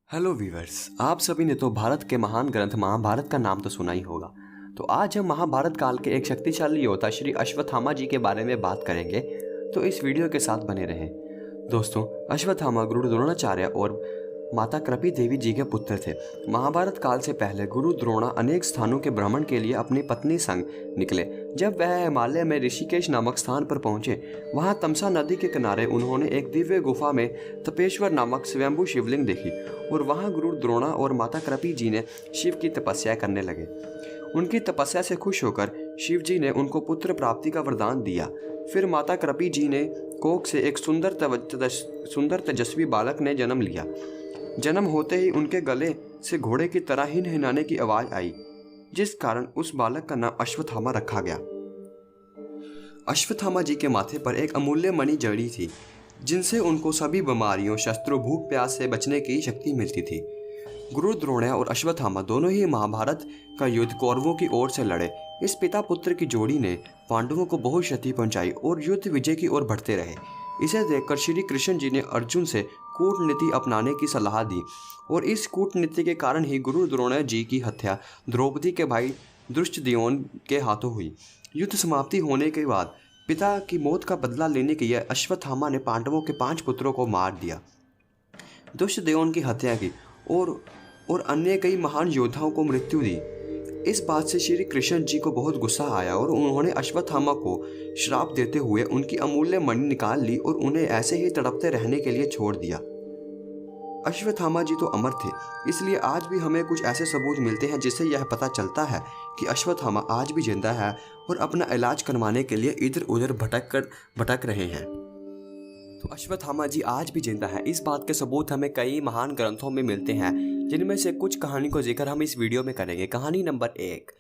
Hello viewers, आप सभी ने तो भारत के महान ग्रंथ महाभारत का नाम तो सुना ही होगा। तो आज हम महाभारत काल के एक शक्तिशाली योद्धा श्री अश्वत्थामा जी के बारे में बात करेंगे, तो इस वीडियो के साथ बने रहें। दोस्तों, अश्वत्थामा गुरु द्रोणाचार्य और माता कृपी देवी जी के पुत्र थे। महाभारत काल से पहले गुरु द्रोणा अनेक स्थानों के भ्रमण के लिए अपनी पत्नी संग निकले। जब वह हिमालय में ऋषिकेश नामक स्थान पर पहुंचे, वहां तमसा नदी के किनारे उन्होंने एक दिव्य गुफा में तपेश्वर नामक स्वयंभू शिवलिंग देखी और वहां गुरु द्रोणा और माता कृपी जी ने शिव की तपस्या करने लगे। उनकी तपस्या से खुश होकर शिव जी ने उनको पुत्र प्राप्ति का वरदान दिया। फिर माता कृपी जी ने कोख से एक सुंदर तेजस्वी बालक ने जन्म लिया। जन्म होते ही उनके गले से घोड़े की तरह हिनहिनाने की आवाज आई, जिस कारण उस बालक का नाम अश्वत्थामा रखा गया। अश्वत्थामा जी के माथे पर एक अमूल्य मणि जड़ी थी, जिनसे उनको सभी बीमारियों, शस्त्रों, भूख प्यास से बचने की शक्ति मिलती थी। गुरु द्रोण और अश्वत्थामा दोनों ही महाभारत का युद्ध कौरवों की ओर से लड़े। इस पिता पुत्र की जोड़ी ने पांडवों को बहुत क्षति पहुंचाई और युद्ध विजय की ओर बढ़ते रहे। इसे देखकर श्री कृष्ण जी ने अर्जुन से कूटनीति अपनाने की सलाह दी और इस कूटनीति के कारण ही गुरु द्रोण जी की हत्या द्रौपदी के भाई धृष्टद्युम्न के हाथों हुई। युद्ध समाप्ति होने के बाद पिता की मौत का बदला लेने के लिए अश्वत्थामा ने पांडवों के 5 पुत्रों को मार दिया, धृष्टद्युम्न की हत्या की और अन्य कई महान योद्धाओं को मृत्यु दी। इस बात से श्री कृष्ण जी को बहुत गुस्सा आया और उन्होंने अश्वत्थामा को श्राप देते हुए उनकी अमूल्य मणि निकाल ली और उन्हें ऐसे ही तड़पते रहने के लिए छोड़ दिया। अश्वत्थामा जी तो अमर थे, इसलिए आज भी हमें कुछ ऐसे सबूत मिलते हैं जिससे यह पता चलता है कि अश्वत्थामा आज भी जिंदा है और अपना इलाज करवाने के लिए इधर उधर भटक रहे हैं। तो अश्वत्थामा जी आज भी जिंदा है, इस बात के सबूत हमें कई महान ग्रंथों में मिलते हैं, जिनमें से कुछ कहानी को जिक्र हम इस वीडियो में करेंगे। कहानी नंबर 1।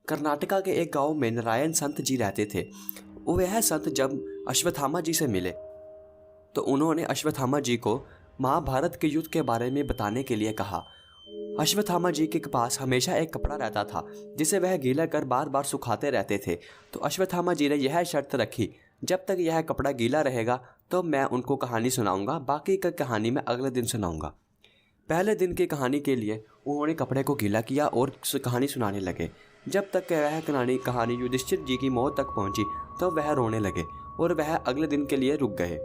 कर्नाटका के एक गांव में नारायण संत जी रहते थे। वह संत जब अश्वत्थामा जी से मिले तो उन्होंने अश्वत्थामा जी को महाभारत के युद्ध के बारे में बताने के लिए कहा। अश्वत्थामा जी के पास हमेशा एक कपड़ा रहता था जिसे वह गीला कर बार बार सुखाते रहते थे। तो अश्वत्थामा जी ने यह शर्त रखी, जब तक यह कपड़ा गीला रहेगा तो मैं उनको कहानी सुनाऊंगा, बाकी का कहानी मैं अगले दिन सुनाऊंगा। पहले दिन की कहानी के लिए उन्होंने कपड़े को गीला किया और कहानी सुनाने लगे। जब तक वह कहानी युधिष्ठिर जी की मौत तक पहुंची तो वह रोने लगे और वह अगले दिन के लिए रुक गए।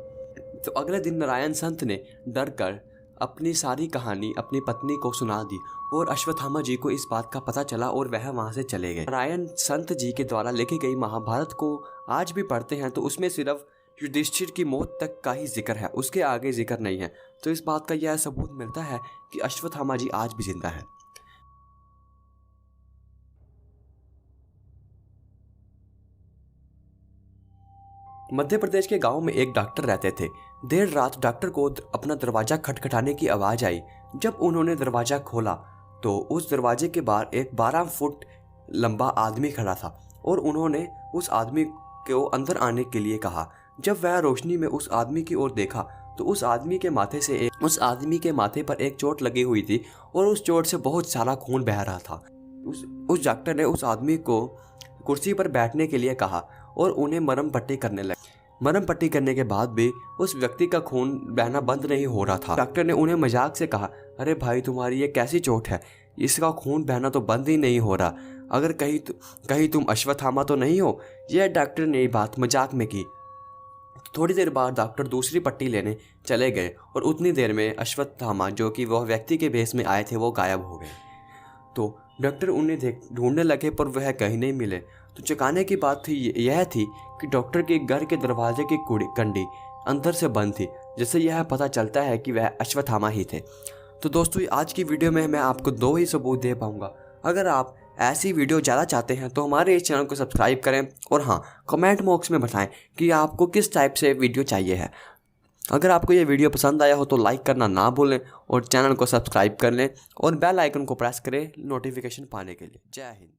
तो अगले दिन नारायण संत ने डर कर अपनी सारी कहानी अपनी पत्नी को सुना दी और अश्वत्थामा जी को इस बात का पता चला और वह वहां से चले गए। नारायण संत जी के द्वारा लिखी गई महाभारत को आज भी पढ़ते हैं तो उसमें सिर्फ युधिष्ठिर की मौत तक का ही जिक्र है, उसके आगे जिक्र नहीं है। तो इस बात का यह सबूत मिलता है कि अश्वत्थामा जी आज भी जिंदा है। मध्य प्रदेश के गांव में एक डॉक्टर रहते थे। देर रात डॉक्टर को अपना दरवाजा खटखटाने की आवाज आई। जब उन्होंने दरवाजा खोला तो उस दरवाजे के बाहर एक 12 फुट लंबा आदमी खड़ा था और उन्होंने उस आदमी को अंदर आने के लिए कहा। जब वह रोशनी में उस आदमी की ओर देखा तो उस आदमी के माथे पर एक चोट लगी हुई थी और उस चोट से बहुत सारा खून बह रहा था। उस डॉक्टर ने उस आदमी को कुर्सी पर बैठने के लिए कहा और उन्हें मरहम पट्टी करने लगे। मरहम पट्टी करने के बाद भी उस व्यक्ति का खून बहना बंद नहीं हो रहा था। डॉक्टर ने उन्हें मजाक से कहा, अरे भाई, तुम्हारी ये कैसी चोट है, इसका खून बहना तो बंद ही नहीं हो रहा, अगर कहीं तुम अश्वत्थामा तो नहीं हो। यह डॉक्टर ने बात मजाक में की। थोड़ी देर बाद डॉक्टर दूसरी पट्टी लेने चले गए और उतनी देर में अश्वत्थामा, जो कि वह व्यक्ति के भेष में आए थे, वो गायब हो गए। तो डॉक्टर उन्हें ढूंढने लगे पर वह कहीं नहीं मिले। तो चौंकाने की बात यह थी कि डॉक्टर के घर के दरवाजे की कंडी अंदर से बंद थी, जिससे यह पता चलता है कि वह अश्वत्थामा ही थे। तो दोस्तों, आज की वीडियो में मैं आपको 2 ही सबूत दे पाऊंगा। अगर आप ऐसी वीडियो ज़्यादा चाहते हैं तो हमारे इस चैनल को सब्सक्राइब करें और हाँ, कमेंट बॉक्स में बताएं कि आपको किस टाइप से वीडियो चाहिए है। अगर आपको ये वीडियो पसंद आया हो तो लाइक करना ना भूलें और चैनल को सब्सक्राइब कर लें और बेल आइकन को प्रेस करें नोटिफिकेशन पाने के लिए। जय हिंद।